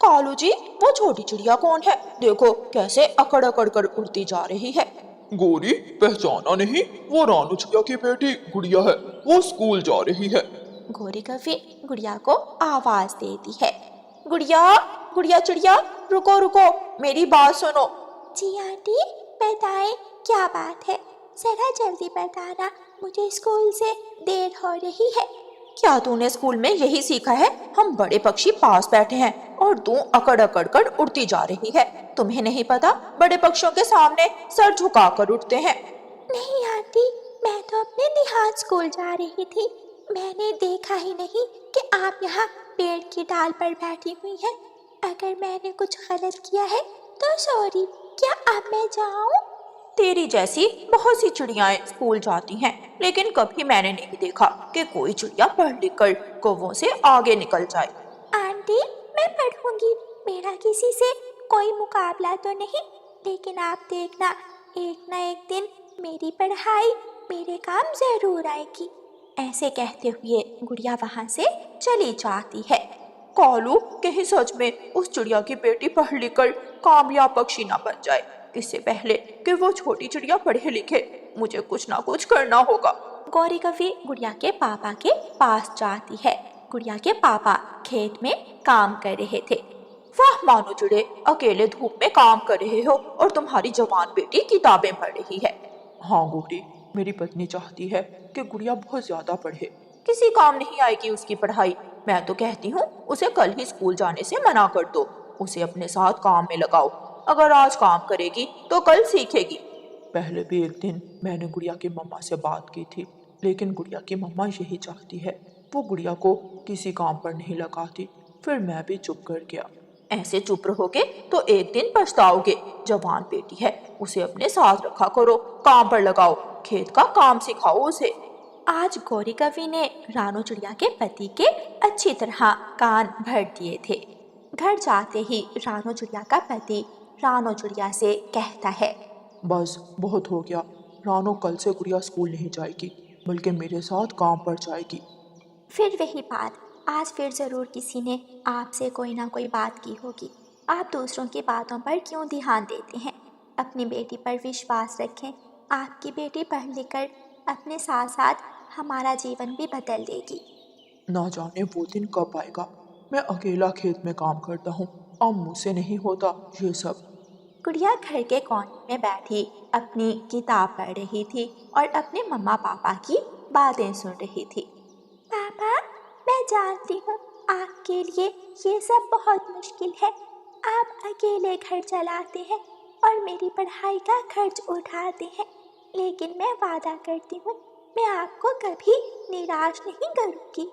कालू जी, वो छोटी चिड़िया कौन है? देखो कैसे अकड़ अकड़ कर उड़ती जा रही है। गोरी, पहचाना नहीं? वो रानू चिड़िया की बेटी गुड़िया है। वो स्कूल जा रही है। गोरी कभी गुड़िया को आवाज देती है। गुड़िया, गुड़िया चिड़िया, रुको रुको, मेरी बात सुनो। जी आंटी, बताएं क्या बात है? जरा जल्दी बताना, मुझे स्कूल से देर हो रही है। क्या तूने स्कूल में यही सीखा है? हम बड़े पक्षी पास बैठे हैं और तू अकड़ अकड़ कर उड़ती जा रही है। तुम्हें नहीं पता, बड़े पक्षियों के सामने सर झुका कर उड़ते हैं। नहीं आंटी, मैं तो अपने देहात स्कूल जा रही थी। मैंने देखा ही नहीं कि आप यहाँ पेड़ की डाल पर बैठी हुई हैं। अगर मैंने कुछ गलत किया है तो सॉरी। क्या अब मैं जाऊँ? तेरी जैसी बहुत सी चिड़ियाएं स्कूल जाती हैं, लेकिन कभी मैंने नहीं देखा कि कोई चिड़िया पढ़ लिख कर कौवों से आगे निकल जाए। आंटी, मैं पढ़ूंगी, मेरा किसी से कोई मुकाबला तो नहीं, लेकिन आप देखना, एक ना एक दिन मेरी पढ़ाई मेरे काम जरूर आएगी। ऐसे कहते हुए गुड़िया वहां से चली जाती है। कालू, कहीं सच में उस चिड़िया की बेटी पढ़ लिख कर कामयाब पक्षी ना बन जाए। इससे पहले कि वो छोटी चिड़िया पढ़े लिखे, मुझे कुछ ना कुछ करना होगा। गौरी कभी गुड़िया के पापा के पास जाती है। गुड़िया के पापा खेत में काम कर रहे थे। वाह मानो चिड़े, अकेले धूप में काम कर रहे हो और तुम्हारी जवान बेटी किताबें पढ़ रही है। हाँ गोरी, मेरी पत्नी चाहती है कि गुड़िया बहुत ज्यादा पढ़े। किसी काम नहीं आएगी उसकी पढ़ाई। मैं तो कहती हूँ उसे कल ही स्कूल जाने से मना कर दो। उसे अपने साथ काम में लगाओ। अगर आज काम करेगी तो कल सीखेगी। पहले भी एक दिन मैंने गुड़िया की मम्मा से बात की थी, लेकिन गुड़िया की मम्मा यही चाहती है, वो गुड़िया को किसी काम पर नहीं लगाती। फिर मैं भी चुप कर गया। ऐसे चुप रहोगे तो एक दिन पछताओगे। जवान बेटी है, उसे अपने साथ रखा करो, काम पर लगाओ, खेत का काम सिखाओ उसे। आज गौरी कवि ने रानू चिड़िया के पति के अच्छी तरह कान भर दिए थे। घर जाते ही रानू चिड़िया का पति रानू चिड़िया से कहता है, बस बहुत हो गया। रानो कल से गुड़िया स्कूल नहीं जाएगी, बल्कि मेरे साथ काम पर जाएगी। फिर वही बात, आज फिर जरूर किसी ने आपसे कोई ना कोई बात की होगी। आप दूसरों की बातों पर क्यों ध्यान देते हैं? अपनी बेटी पर विश्वास रखें। आपकी बेटी पढ़ लिख कर अपने साथ साथ हमारा जीवन भी बदल देगी। ना जाने वो दिन कब आएगा। मैं अकेला खेत में काम करता हूँ, अब मुझसे नहीं होता ये सब। गुड़िया घर के कोने में बैठी अपनी किताब पढ़ रही थी और अपने मम्मा पापा की बातें सुन रही थी। पापा, मैं जानती हूँ आपके लिए ये सब बहुत मुश्किल है। आप अकेले घर चलाते हैं और मेरी पढ़ाई का खर्च उठाते हैं, लेकिन मैं वादा करती हूँ मैं आपको कभी निराश नहीं करूँगी।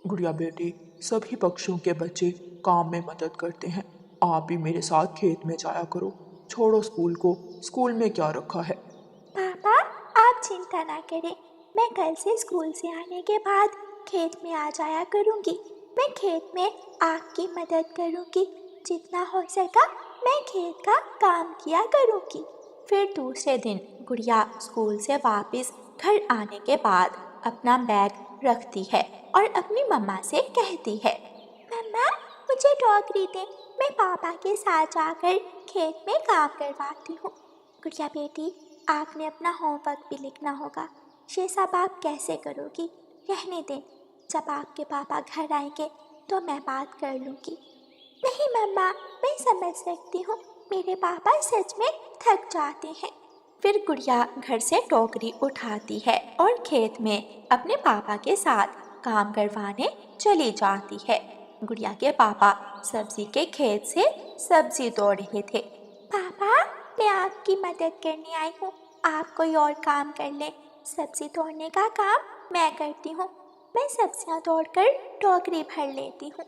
गुड़िया बेटी, सभी पक्षियों के बच्चे काम में मदद करते हैं। आप भी मेरे साथ खेत में जाया करो। छोड़ो स्कूल को, स्कूल में क्या रखा है। पापा, आप चिंता ना करें, मैं कल से स्कूल से आने के बाद खेत में आ जाया करूँगी। मैं खेत में आपकी मदद करूँगी, जितना हो सका मैं खेत का काम किया करूँगी। फिर दूसरे दिन गुड़िया स्कूल से वापस घर आने के बाद अपना बैग रखती है और अपनी मम्मा से कहती है, मम्मा मुझे टोकरी दे, मैं पापा के साथ जाकर खेत में काम करवाती हूँ। गुड़िया बेटी, आपने अपना होमवर्क भी लिखना होगा, ये सब आप कैसे करोगी? रहने दें, जब आपके पापा घर आएंगे तो मैं बात कर लूँगी। नहीं मम्मा, मैं समझ सकती हूँ, मेरे पापा सच में थक जाते हैं। फिर गुड़िया घर से टोकरी उठाती है और खेत में अपने पापा के साथ काम करवाने चली जाती है। गुड़िया के पापा सब्जी के खेत से सब्जी तोड़ रहे थे। पापा, मैं आपकी मदद करने आई हूँ, आप कोई और काम कर लें। सब्जी तोड़ने का काम मैं करती हूँ, मैं सब्जियाँ तोड़कर टोकरी भर लेती हूँ।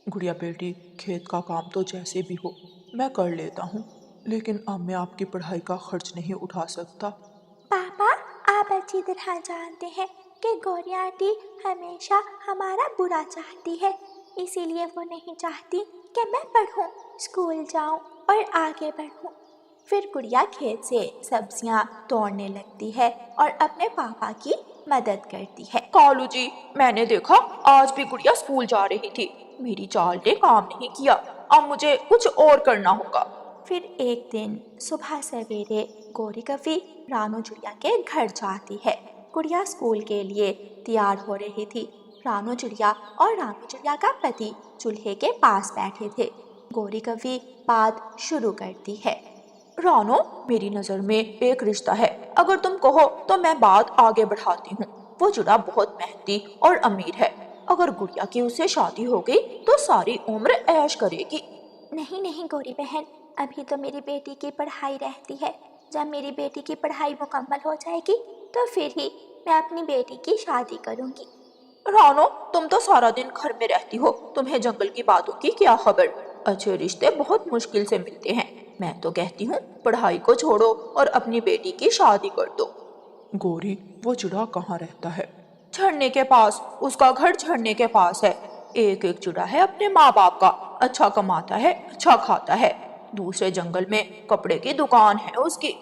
गुड़िया बेटी, खेत का काम तो जैसे भी हो मैं कर लेता हूँ, लेकिन अब मैं आपकी पढ़ाई का खर्च नहीं उठा सकता। पापा, आप अच्छी तरह जानते हैं कि गौरी आंटी हमेशा हमारा बुरा चाहती है, इसीलिए वो नहीं चाहती कि मैं पढ़ूं, स्कूल जाऊं और आगे बढ़ूं। फिर गुड़िया खेत से सब्जियां तोड़ने लगती है और अपने पापा की मदद करती है। कालू जी, मैंने देखा आज भी गुड़िया स्कूल जा रही थी, मेरी चाल ने काम नहीं किया। अब मुझे कुछ और करना होगा। फिर एक दिन सुबह सवेरे गौरी कवि रानू चिड़िया के घर जाती है। गुड़िया स्कूल के लिए तैयार हो रही थी। रानू चिड़िया और रानू चिड़िया का पति चूल्हे के पास बैठे थे। गौरी कवि बात शुरू करती है। रानो, मेरी नजर में एक रिश्ता है। अगर तुम कहो तो मैं बात आगे बढ़ाती हूँ। वो चिड़ा बहुत मेहनती और अमीर है। अगर गुड़िया की उससे शादी हो गई तो सारी उम्र ऐश करेगी। नहीं नहीं गौरी बहन, अभी तो मेरी बेटी की पढ़ाई रहती है। जब मेरी बेटी की पढ़ाई मुकम्मल हो जाएगी तो फिर ही मैं अपनी बेटी की शादी करूंगी। रानो, तुम तो सारा दिन घर में रहती हो, तुम्हें जंगल की बातों की क्या खबर। अच्छे रिश्ते बहुत मुश्किल से मिलते हैं। मैं तो कहती हूँ पढ़ाई को छोड़ो और अपनी बेटी की शादी कर दो। गौरी, वो चिड़ा कहाँ रहता है? झरने के पास। उसका घर झरने के पास है। एक एक चिड़ा है अपने माँ बाप का। अच्छा कमाता है, अच्छा खाता है। दूसरे जंगल में कपड़े की दुकान है उसकी।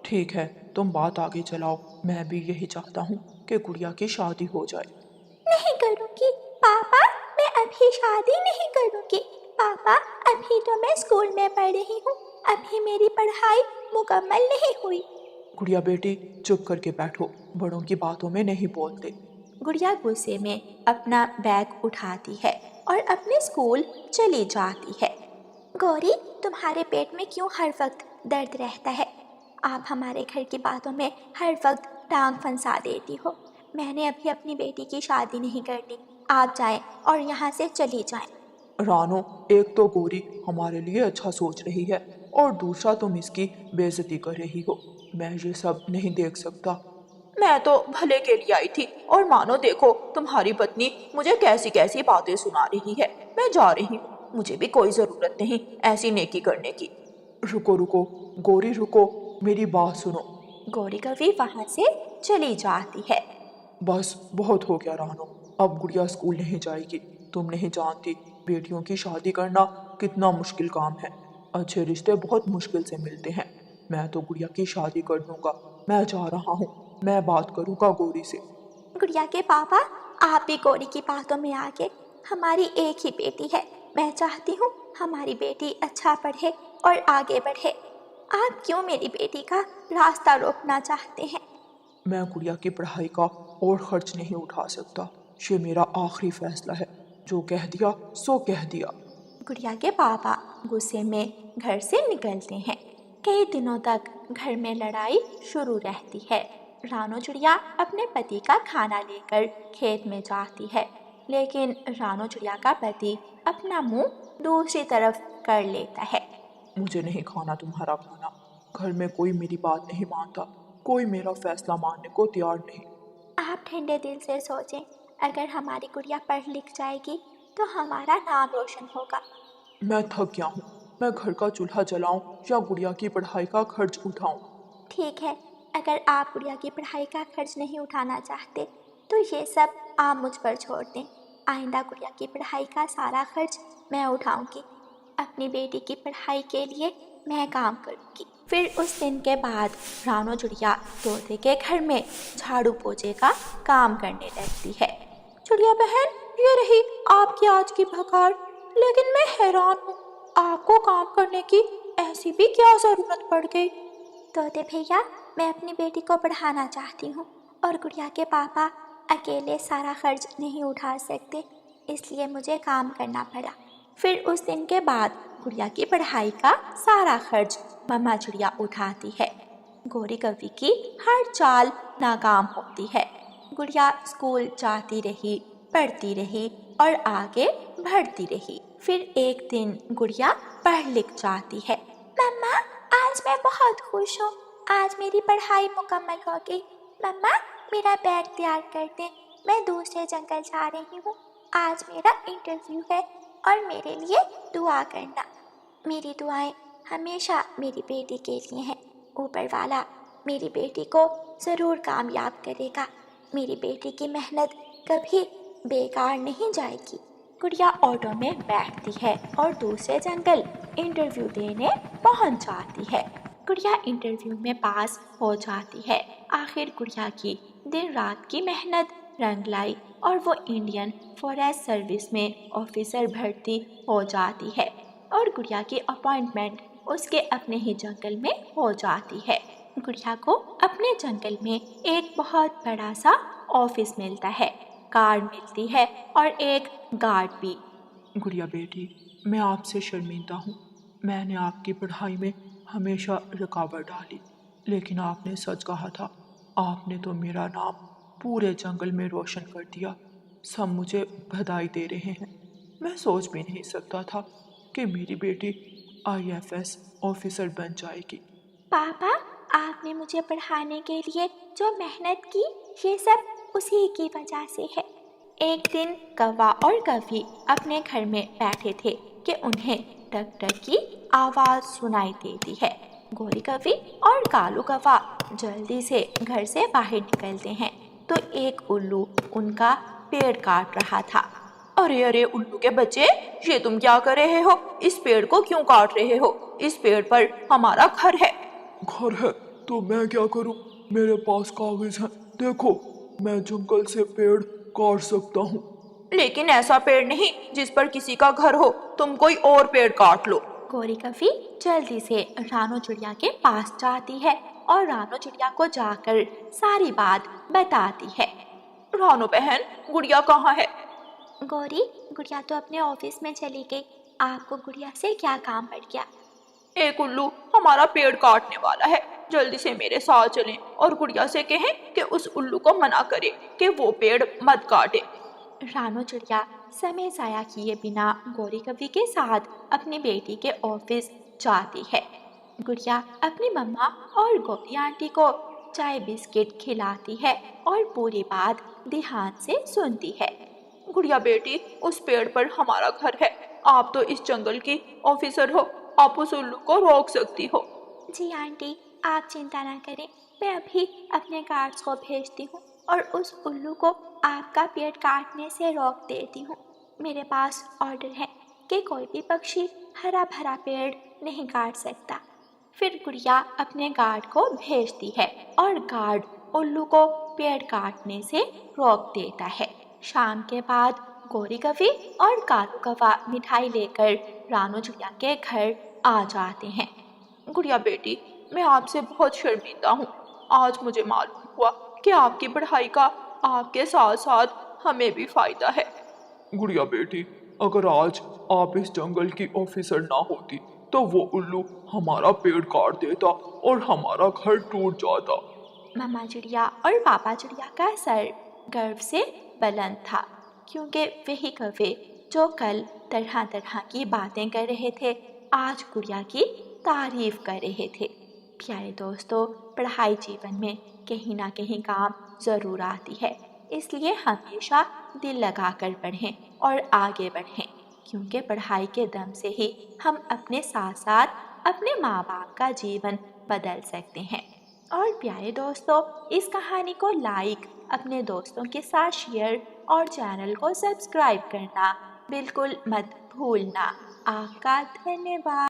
ठीक है, तुम बात आगे चलाओ। मैं भी यही चाहता हूँ कि गुड़िया की शादी हो जाए। नहीं करूंगी पापा, मैं अभी शादी नहीं करूंगी। पापा, अभी तो मैं स्कूल में पढ़ रही हूँ, अभी मेरी पढ़ाई मुकम्मल नहीं हुई। गुड़िया बेटी, चुप करके बैठो, बड़ों की बातों में नहीं बोलते। गुड़िया गुस्से में अपना बैग उठाती है और अपने स्कूल चली जाती है। गौरी, तुम्हारे पेट में क्यों हर वक्त दर्द रहता है? आप हमारे घर की बातों में हर वक्त टांग फंसा देती हो। मैंने अभी अपनी बेटी की शादी नहीं करनी। आप जाएं और यहाँ से चली जाएं। रानो, एक तो गौरी हमारे लिए अच्छा सोच रही है और दूसरा तुम इसकी बेइज्जती कर रही हो। मैं ये सब नहीं देख सकता। मैं तो भले के लिए आई थी और मानो देखो तुम्हारी पत्नी मुझे कैसी कैसी बातें सुना रही है। मैं जा रही हूँ, मुझे भी कोई जरूरत नहीं ऐसी नेकी करने की। रुको रुको गौरी, रुको, मेरी बात सुनो। गौरी कवि वहाँ से चली जाती है। बस बहुत हो गया रानो, अब गुड़िया स्कूल नहीं जाएगी। तुम नहीं जानती बेटियों की शादी करना कितना मुश्किल काम है। अच्छे रिश्ते बहुत मुश्किल से मिलते हैं। मैं तो गुड़िया की शादी कर दूंगा। मैं जा रहा हूँ, मैं बात करूंगा गौरी से। गुड़िया के पापा, आप भी गौरी की बातों में आके, हमारी एक ही बेटी है। मैं चाहती हूँ हमारी बेटी अच्छा पढ़े और आगे बढ़े। आप क्यों मेरी बेटी का रास्ता रोकना चाहते हैं? मैं गुड़िया की पढ़ाई का और खर्च नहीं उठा सकता। ये मेरा आखिरी फैसला है। जो कह दिया सो कह दिया। गुड़िया के पापा गुस्से में घर से निकलते हैं। कई दिनों तक घर में लड़ाई शुरू रहती है। रानू चिड़िया अपने पति का खाना लेकर खेत में जाती है, लेकिन रानू चिड़िया का पति अपना मुंह दूसरी तरफ कर लेता है। मुझे नहीं खाना तुम्हारा खाना। घर में कोई मेरी बात नहीं मानता, कोई मेरा फैसला मानने को तैयार नहीं। आप ठंडे दिल से सोचें, अगर हमारी गुड़िया पढ़ लिख जाएगी तो हमारा नाम रोशन होगा। मैं थक गया हूँ। मैं घर का चूल्हा जलाऊं या गुड़िया की पढ़ाई का खर्च उठाऊं? ठीक है, अगर आप गुड़िया की पढ़ाई का खर्च नहीं उठाना चाहते तो ये सब आप मुझ पर छोड़ दें। आइंदा गुड़िया की पढ़ाई का सारा खर्च मैं उठाऊंगी। अपनी बेटी की पढ़ाई के लिए मैं काम करूंगी। फिर उस दिन के बाद रानू चिड़िया तोते के घर में झाड़ू पोछे का काम करने लगती है। चिड़िया बहन, ये रही आपकी आज की पगार। लेकिन मैं हैरान हूँ, आपको काम करने की ऐसी भी क्या जरूरत पड़ गई? तोते भैया, मैं अपनी बेटी को पढ़ाना चाहती हूँ और गुड़िया के पापा अकेले सारा खर्च नहीं उठा सकते, इसलिए मुझे काम करना पड़ा। फिर उस दिन के बाद गुड़िया की पढ़ाई का सारा खर्च मम्मा चिड़िया उठाती है। गौरी कवि की हर चाल नाकाम होती है। गुड़िया स्कूल जाती रही, पढ़ती रही और आगे बढ़ती रही। फिर एक दिन गुड़िया पढ़ लिख जाती है। मम्मा, आज मैं बहुत खुश हूँ। आज मेरी पढ़ाई मुकम्मल हो गई। मम्मा, मेरा बैग तैयार कर दें, मैं दूसरे जंगल जा रही हूँ। आज मेरा इंटरव्यू है और मेरे लिए दुआ करना। मेरी दुआएं हमेशा मेरी बेटी के लिए हैं। ऊपर वाला मेरी बेटी को ज़रूर कामयाब करेगा। मेरी बेटी की मेहनत कभी बेकार नहीं जाएगी। गुड़िया ऑटो में बैठती है और दूसरे जंगल इंटरव्यू देने पहुंच जाती है। गुड़िया इंटरव्यू में पास हो जाती है। आखिर गुड़िया की दिन रात की मेहनत रंग लाई और वो इंडियन फॉरेस्ट सर्विस में ऑफिसर भर्ती हो जाती है। और गुड़िया की अपॉइंटमेंट उसके अपने ही जंगल में हो जाती है। गुड़िया को अपने जंगल में एक बहुत बड़ा सा ऑफिस मिलता है, कार मिलती है और एक गार्ड भी। गुड़िया बेटी, मैं आपसे शर्मिंदा हूँ। मैंने आपकी पढ़ाई में हमेशा रुकावट डाली, लेकिन आपने सच कहा था। आपने तो मेरा नाम पूरे जंगल में रोशन कर दिया। सब मुझे बधाई दे रहे हैं। मैं सोच भी नहीं सकता था कि मेरी बेटी IFS ऑफिसर बन जाएगी। पापा, आपने मुझे पढ़ाने के लिए जो मेहनत की, ये सब उसी की वजह से है। एक दिन कौवा और कवि अपने घर में बैठे थे कि उन्हें टक टक की आवाज सुनाई देती है। गोरी कवि और कालू कौवा जल्दी से घर से बाहर निकलते हैं तो एक उल्लू उनका पेड़ काट रहा था। अरे अरे उल्लू के बच्चे, ये तुम क्या कर रहे हो? इस पेड़ को क्यों काट रहे हो? इस पेड़ पर हमारा घर है। घर है तो मैं क्या करूं? मेरे पास कागज हैं। देखो, मैं जंगल से पेड़ काट सकता हूँ। लेकिन ऐसा पेड़ नहीं जिस पर किसी का घर हो। तुम कोई और पेड़ काट लो। गोरी कवि जल्दी से रानो चिड़िया के पास जाती है और रानो चिड़िया को जाकर सारी बात बताती है। रानो बहन, गुड़िया कहाँ है? गौरी, गुड़िया तो अपने ऑफिस में चली गई। आपको गुड़िया से क्या काम पड़ गया? एक उल्लू हमारा पेड़ काटने वाला है। जल्दी से मेरे साथ चलें और गुड़िया से कहें कि उस उल्लू को मना करे कि वो पेड़ मत काटे। रानो चिड़िया समय जाया किए बिना गौरी कवि के साथ अपनी बेटी के ऑफिस जाती है। गुड़िया अपनी मम्मा और गौरी आंटी को चाय बिस्किट खिलाती है और पूरी बात ध्यान से सुनती है। गुड़िया बेटी, उस पेड़ पर हमारा घर है। आप तो इस जंगल की ऑफिसर हो, आप उस उल्लू को रोक सकती हो। जी आंटी, आप चिंता ना करें, मैं अभी अपने गार्ड्स को भेजती हूँ और उस उल्लू को आपका पेड़ काटने से रोक देती हूँ। मेरे पास ऑर्डर है कि कोई भी पक्षी हरा भरा पेड़ नहीं काट सकता। फिर गुड़िया अपने गार्ड को भेजती है और गार्ड उल्लू को पेड़ काटने से रोक देता है। शाम के बाद गोरी कवि और कालू कौवा मिठाई लेकर रानो चिड़िया के घर आ जाते हैं। गुड़िया बेटी, मैं आपसे बहुत शर्मिंदा हूँ। आज मुझे मालूम हुआ कि आपकी पढ़ाई का आपके साथ साथ हमें भी फायदा है। गुड़िया बेटी, अगर आज आप इस जंगल की ऑफिसर ना होती तो वो उल्लू हमारा पेड़ काट देता और हमारा घर टूट जाता। मम्मा चिड़िया और पापा चिड़िया का सर गर्व से बुलंद था, क्योंकि वही कौवे जो कल तरह तरह की बातें कर रहे थे आज गुड़िया की तारीफ कर रहे थे। प्यारे दोस्तों, पढ़ाई जीवन में कहीं ना कहीं काम ज़रूर आती है, इसलिए हमेशा दिल लगाकर पढ़ें और आगे बढ़ें, क्योंकि पढ़ाई के दम से ही हम अपने साथ साथ अपने माँ बाप का जीवन बदल सकते हैं। और प्यारे दोस्तों, इस कहानी को लाइक, अपने दोस्तों के साथ शेयर और चैनल को सब्सक्राइब करना बिल्कुल मत भूलना। आपका धन्यवाद।